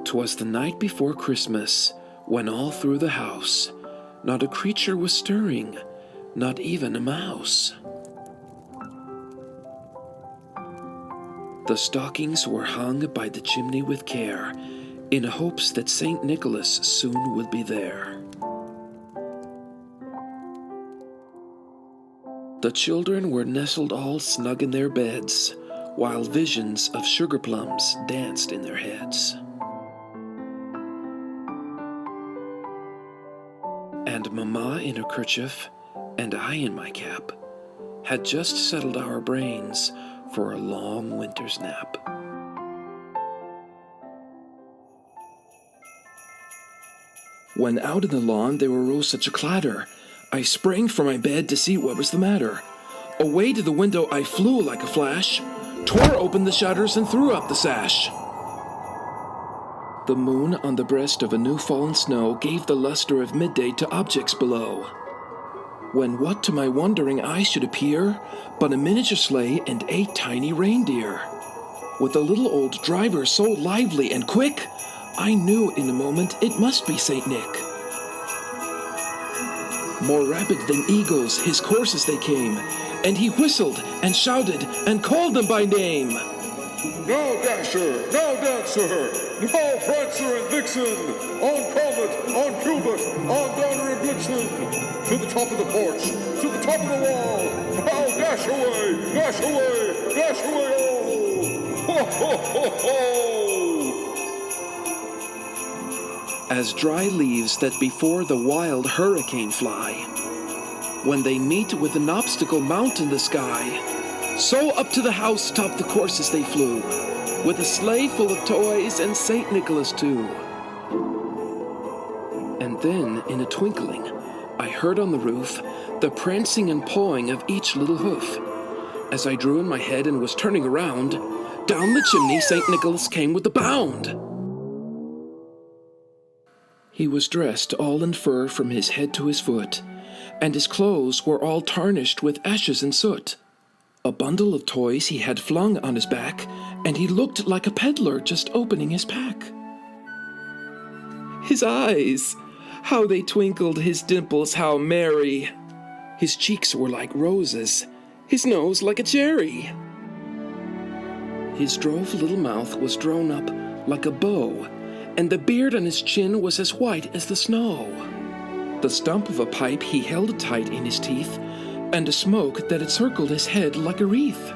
'Twas the night before Christmas, when all through the house not a creature was stirring, not even a mouse. The stockings were hung by the chimney with care, in hopes that St. Nicholas soon would be there. The children were nestled all snug in their beds, while visions of sugar plums danced in their heads. And Mamma in her kerchief, and I in my cap, had just settled our brains for a long winter's nap. When out in the lawn there arose such a clatter, I sprang from my bed to see what was the matter. Away to the window I flew like a flash, tore open the shutters and threw up the sash. The moon on the breast of a new fallen snow gave the luster of midday to objects below, when what to my wondering eye should appear but a miniature sleigh and 8 tiny reindeer, with a little old driver so lively and quick, I knew in a moment it must be Saint Nick. More rapid than eagles his coursers they came, and he whistled and shouted and called them by name. Now Dasher, now Dancer, now Prancer and Vixen, on Comet, on Cupid, on Donner and Blitzen, to the top of the porch, to the top of the wall, now dash away, dash away, dash away, oh! Ho, ho, ho, ho! As dry leaves that before the wild hurricane fly, when they meet with an obstacle mount in the sky, so up to the house top the coursers they flew, with a sleigh full of toys and St. Nicholas too. And then, in a twinkling, I heard on the roof the prancing and pawing of each little hoof. As I drew in my head and was turning around, down the chimney St. Nicholas came with a bound. He was dressed all in fur from his head to his foot, and his clothes were all tarnished with ashes and soot. A bundle of toys he had flung on his back, and he looked like a peddler just opening his pack. His eyes, how they twinkled, his dimples how merry. His cheeks were like roses, his nose like a cherry. His drove little mouth was drawn up like a bow, and the beard on his chin was as white as the snow. The stump of a pipe he held tight in his teeth, and a smoke that had circled his head like a wreath.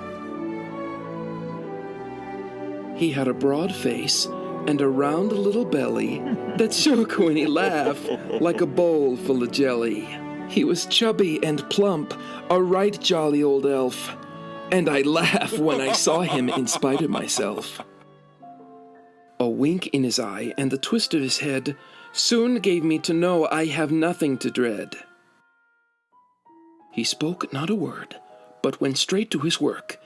He had a broad face and a round little belly that shook when he laughed like a bowl full of jelly. He was chubby and plump, a right jolly old elf, and I laughed when I saw him in spite of myself. A wink in his eye and the twist of his head soon gave me to know I have nothing to dread. He spoke not a word, but went straight to his work,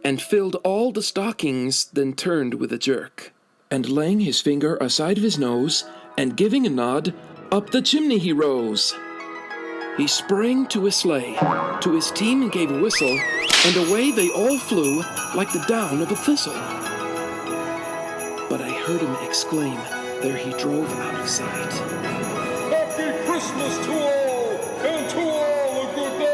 and filled all the stockings, then turned with a jerk, and laying his finger aside of his nose, and giving a nod, up the chimney he rose. He sprang to his sleigh, to his team gave a whistle, and away they all flew like the down of a thistle. But I heard him exclaim, there he drove out of sight. Happy Christmas to all, and to all a good night!